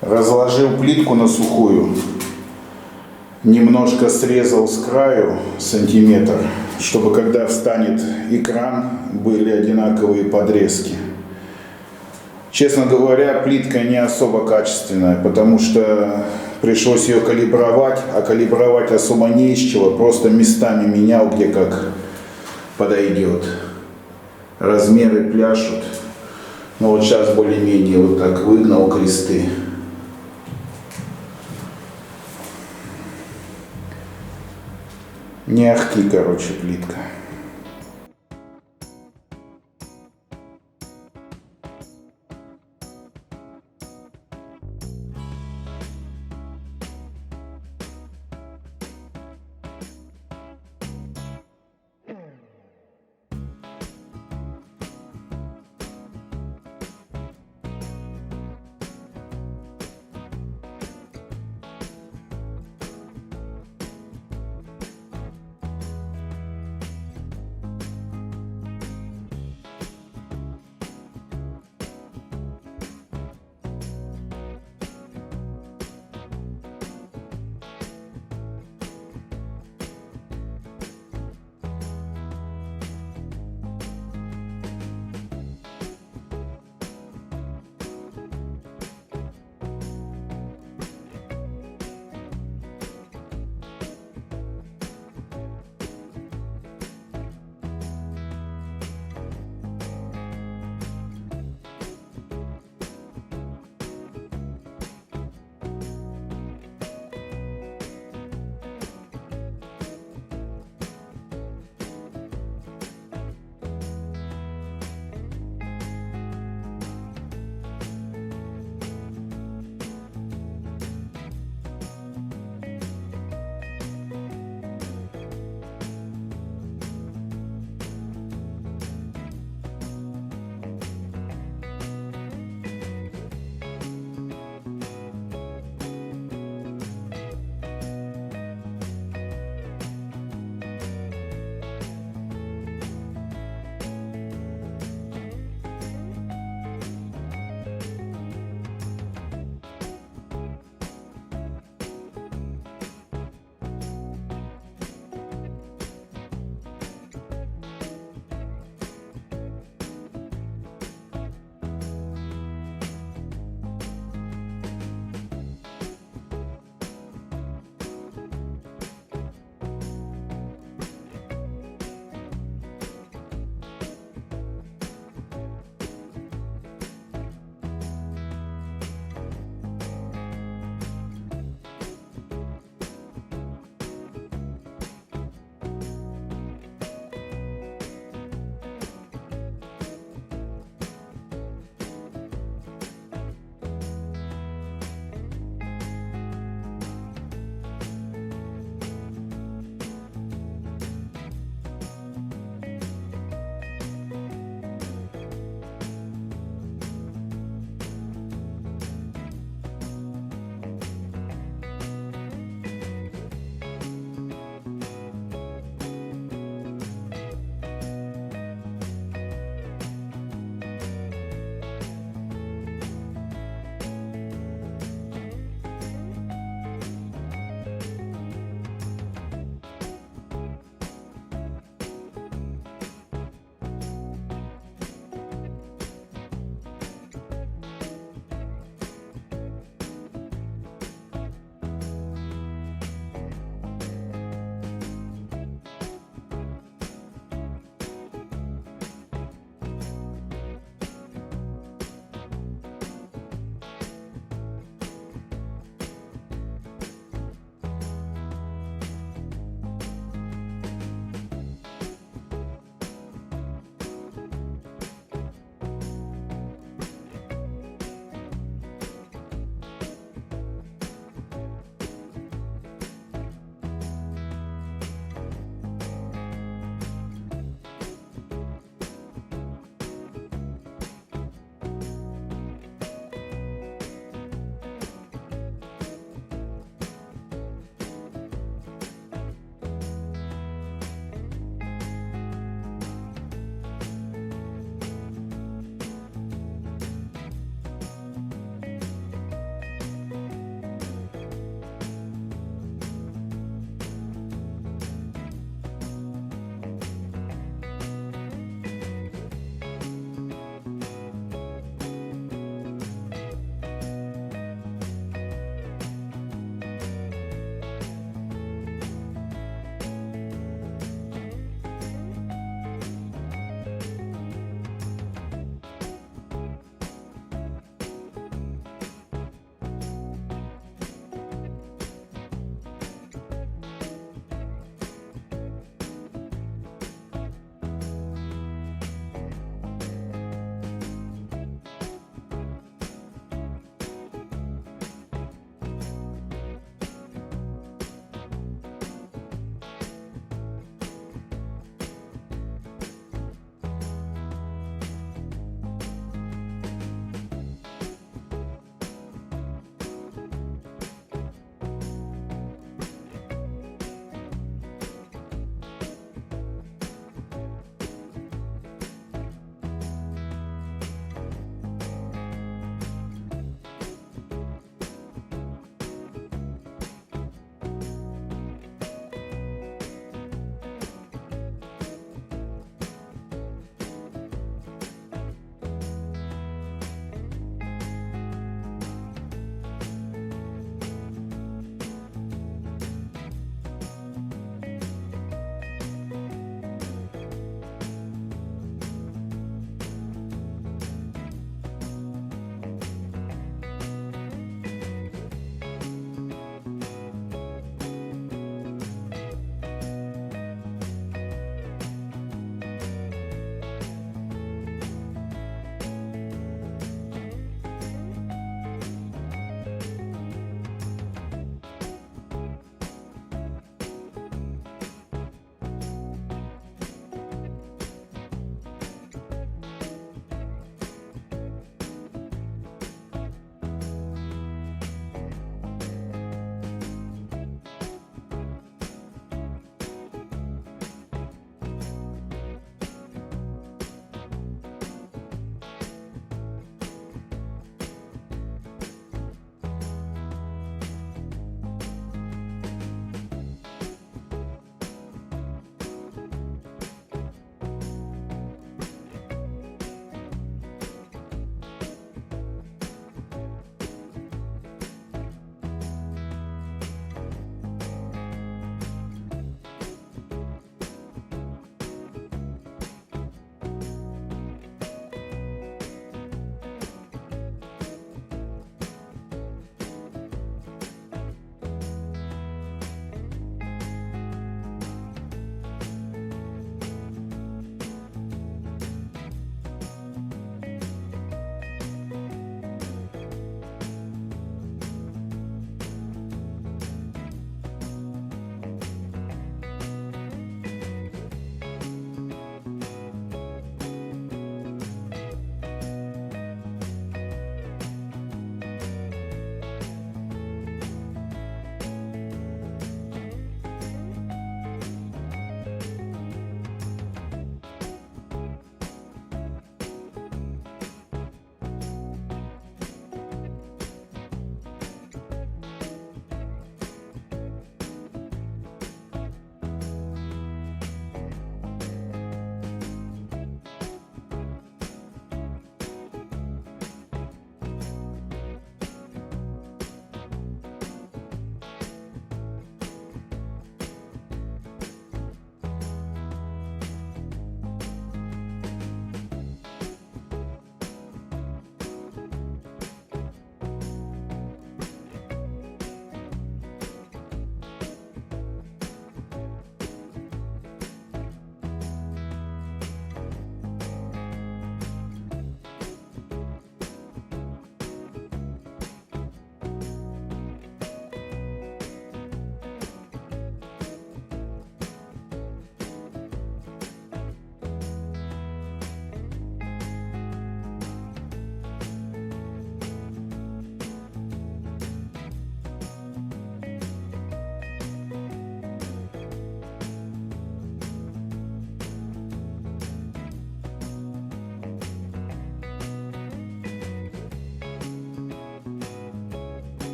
Разложил плитку на сухую, немножко срезал с краю сантиметр, чтобы когда встанет экран, были одинаковые подрезки. Честно говоря, плитка не особо качественная, потому что пришлось ее калибровать, а калибровать особо не из чего, просто местами менял, где как подойдет. Размеры пляшут. Но вот сейчас более-менее вот так выгнал кресты. Не ахти, короче, плитка.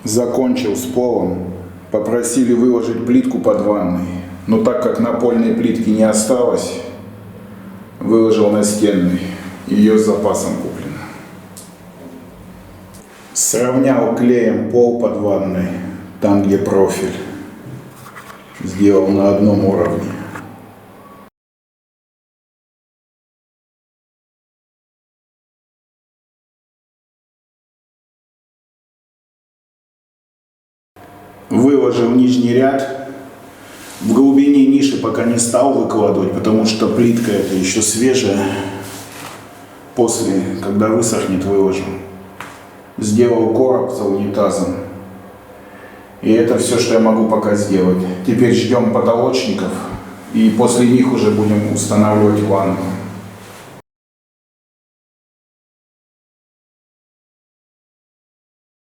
Закончил с полом. Попросили выложить плитку под ванной. Но так как напольной плитки не осталось, выложил настенной. Ее с запасом куплено. Сравнял клеем пол под ванной, там где профиль. Сделал на одном уровне. Выложил нижний ряд. В глубине ниши пока не стал выкладывать, потому что плитка это еще свежая. После, когда высохнет, выложу. Сделал короб за унитазом. И это все, что я могу пока сделать. Теперь ждем потолочников. И после них уже будем устанавливать ванну.